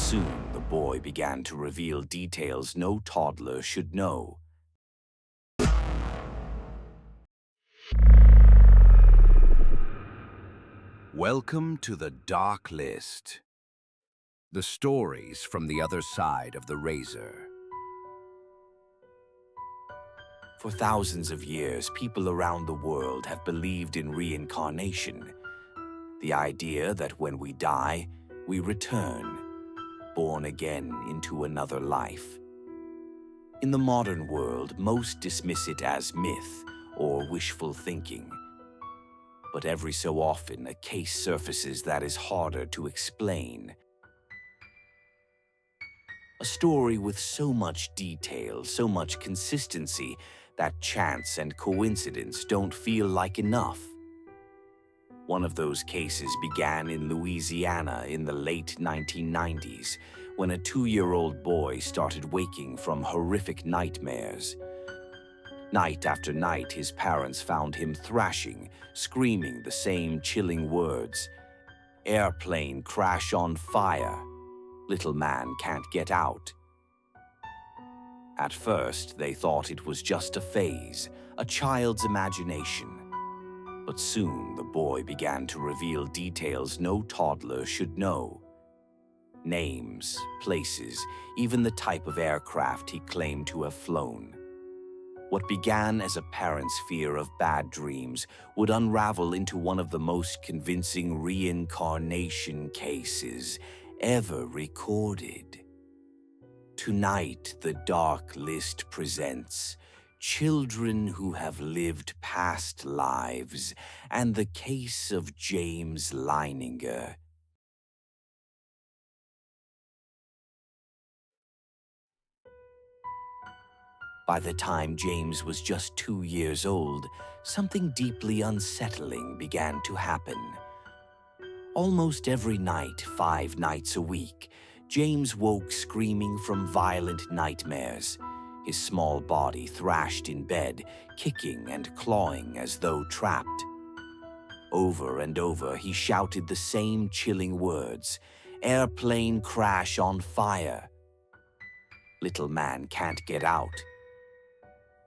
soon the boy began to reveal details no toddler should know. Welcome to the Dark List. The stories from the other side of the razor. For thousands of years, people around the world have believed in reincarnation. The idea that when we die, we return, born again into another life. In the modern world, most dismiss it as myth or wishful thinking. But every so often, a case surfaces that is harder to explain. A story with so much detail, so much consistency, that chance and coincidence don't feel like enough. One of those cases began in Louisiana in the late 1990s, when a 2-year-old boy started waking from horrific nightmares. Night after night, his parents found him thrashing, screaming the same chilling words. Airplane crash on fire. Little man can't get out. At first, they thought it was just a phase, a child's imagination. But soon, the boy began to reveal details no toddler should know. Names, places, even the type of aircraft he claimed to have flown. What began as a parent's fear of bad dreams would unravel into one of the most convincing reincarnation cases ever recorded. Tonight, the Dark List presents Children Who Have Lived Past Lives and the Case of James Leininger. By the time James was just 2 years old, something deeply unsettling began to happen. Almost every night, 5 nights a week, James woke screaming from violent nightmares. His small body thrashed in bed, kicking and clawing as though trapped. Over and over, he shouted the same chilling words, "Airplane crash on fire. Little man can't get out."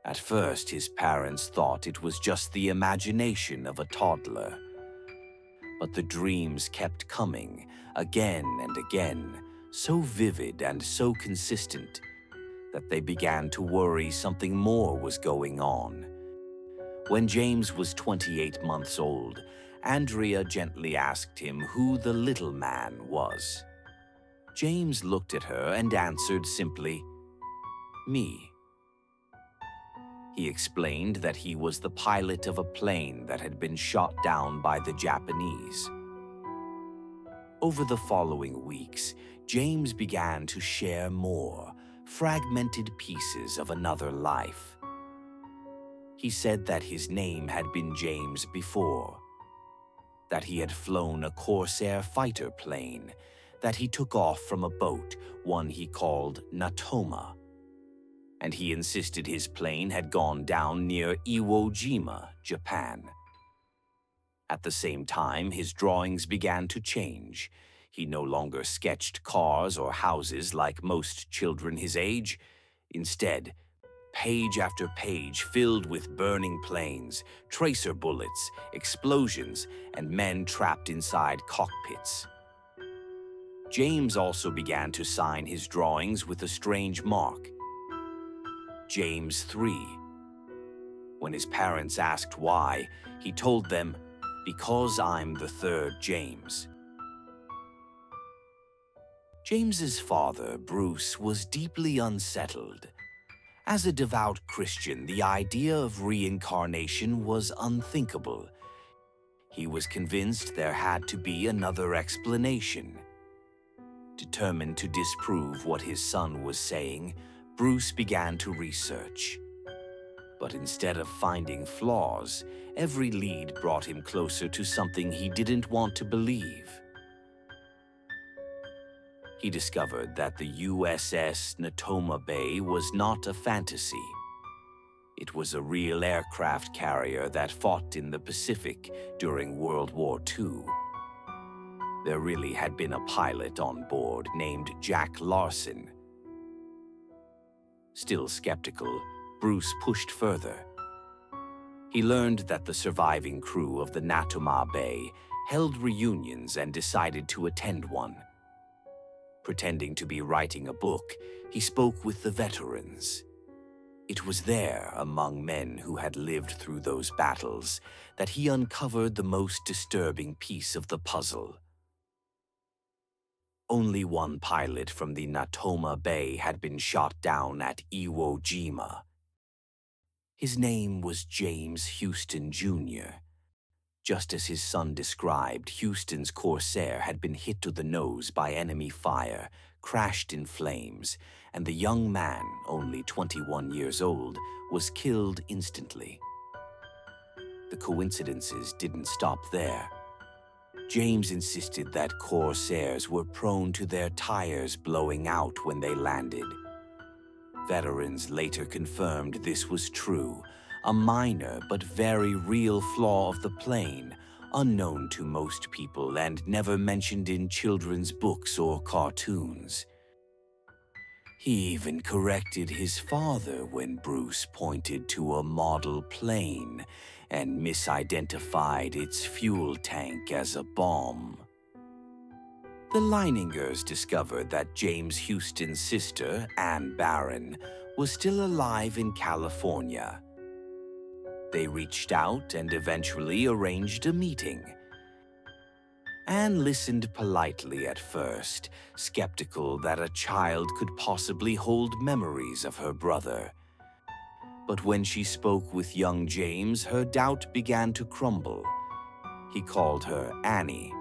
At first, his parents thought it was just the imagination of a toddler. But the dreams kept coming, again and again, so vivid and so consistent that they began to worry something more was going on. When James was 28 months old, Andrea gently asked him who the little man was. James looked at her and answered simply, "Me." He explained that he was the pilot of a plane that had been shot down by the Japanese. Over the following weeks, James began to share more, fragmented pieces of another life. He said that his name had been James before, that he had flown a Corsair fighter plane, that he took off from a boat, one he called Natoma, and he insisted his plane had gone down near Iwo Jima, Japan. At the same time, his drawings began to change. He no longer sketched cars or houses like most children his age. Instead, page after page filled with burning planes, tracer bullets, explosions, and men trapped inside cockpits. James also began to sign his drawings with a strange mark, James 3. When his parents asked why, he told them, "Because I'm the third James." James's father, Bruce, was deeply unsettled. As a devout Christian, the idea of reincarnation was unthinkable. He was convinced there had to be another explanation. Determined to disprove what his son was saying, Bruce began to research. But instead of finding flaws, every lead brought him closer to something he didn't want to believe. He discovered that the USS Natoma Bay was not a fantasy. It was a real aircraft carrier that fought in the Pacific during World War II. There really had been a pilot on board named Jack Larson. Still skeptical, Bruce pushed further. He learned that the surviving crew of the Natoma Bay held reunions and decided to attend one. Pretending to be writing a book, he spoke with the veterans. It was there, among men who had lived through those battles, that he uncovered the most disturbing piece of the puzzle. Only one pilot from the Natoma Bay had been shot down at Iwo Jima. His name was James Houston, Jr. Just as his son described, Houston's Corsair had been hit to the nose by enemy fire, crashed in flames, and the young man, only 21 years old, was killed instantly. The coincidences didn't stop there. James insisted that Corsairs were prone to their tires blowing out when they landed. Veterans later confirmed this was true, a minor but very real flaw of the plane, unknown to most people and never mentioned in children's books or cartoons. He even corrected his father when Bruce pointed to a model plane and misidentified its fuel tank as a bomb. The Leiningers discovered that James Houston's sister, Anne Barron, was still alive in California. They reached out and eventually arranged a meeting. Anne listened politely at first, skeptical that a child could possibly hold memories of her brother. But when she spoke with young James, her doubt began to crumble. He called her Annie.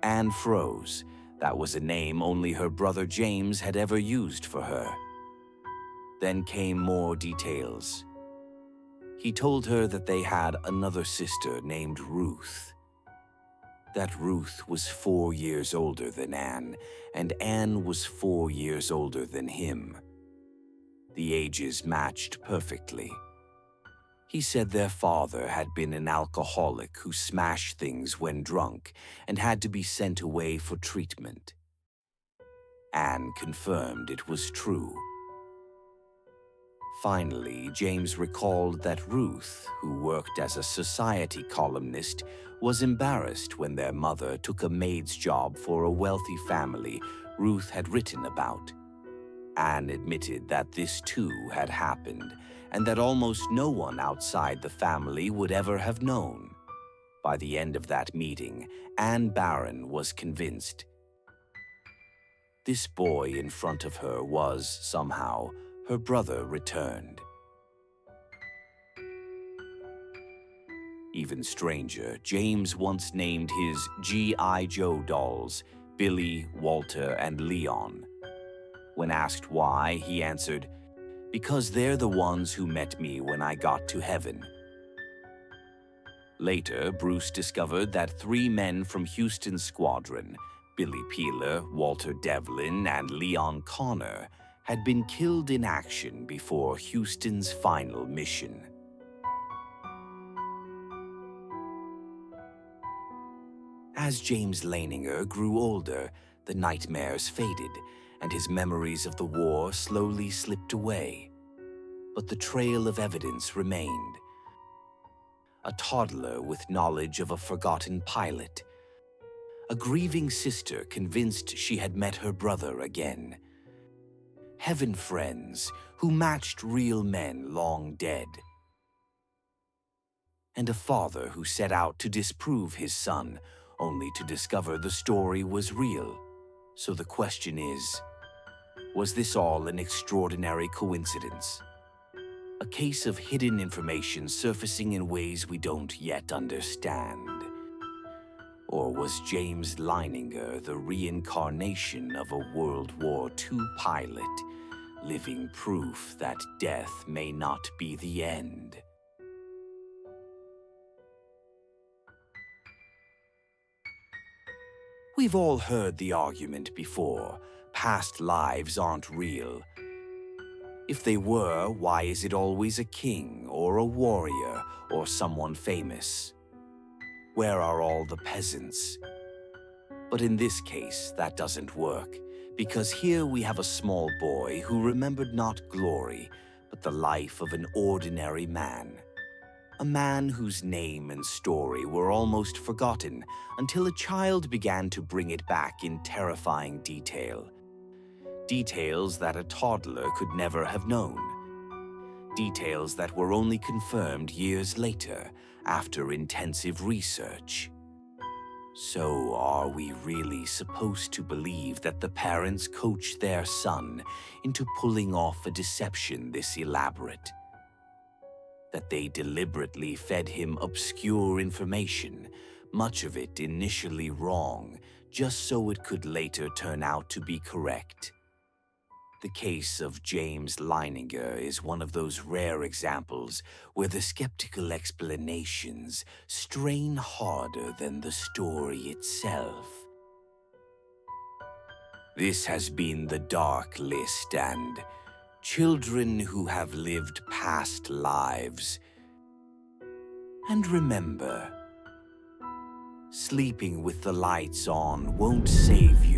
Anne froze. That was a name only her brother James had ever used for her. Then came more details. He told her that they had another sister named Ruth. That Ruth was 4 years older than Anne, and Anne was 4 years older than him. The ages matched perfectly. He said their father had been an alcoholic who smashed things when drunk and had to be sent away for treatment. Anne confirmed it was true. Finally, James recalled that Ruth, who worked as a society columnist, was embarrassed when their mother took a maid's job for a wealthy family Ruth had written about. Anne admitted that this too had happened, and that almost no one outside the family would ever have known. By the end of that meeting, Anne Barron was convinced. This boy in front of her was, somehow, her brother returned. Even stranger, James once named his G.I. Joe dolls Billy, Walter, and Leon. When asked why, he answered, "Because they're the ones who met me when I got to heaven." Later, Bruce discovered that 3 men from Houston's squadron, Billy Peeler, Walter Devlin, and Leon Connor, had been killed in action before Houston's final mission. As James Leininger grew older, the nightmares faded, and his memories of the war slowly slipped away. But the trail of evidence remained. A toddler with knowledge of a forgotten pilot. A grieving sister convinced she had met her brother again. Heaven friends who matched real men long dead. And a father who set out to disprove his son, only to discover the story was real. So the question is, was this all an extraordinary coincidence? A case of hidden information surfacing in ways we don't yet understand? Or was James Leininger the reincarnation of a World War II pilot, living proof that death may not be the end? We've all heard the argument before. Past lives aren't real. If they were, why is it always a king or a warrior or someone famous? Where are all the peasants? But in this case, that doesn't work, because here we have a small boy who remembered not glory, but the life of an ordinary man. A man whose name and story were almost forgotten until a child began to bring it back in terrifying detail. Details that a toddler could never have known. Details that were only confirmed years later, after intensive research. So, are we really supposed to believe that the parents coached their son into pulling off a deception this elaborate? That they deliberately fed him obscure information, much of it initially wrong, just so it could later turn out to be correct? The case of James Leininger is one of those rare examples where the skeptical explanations strain harder than the story itself. This has been the Dark List and Children Who Have Lived Past Lives. And remember, sleeping with the lights on won't save you.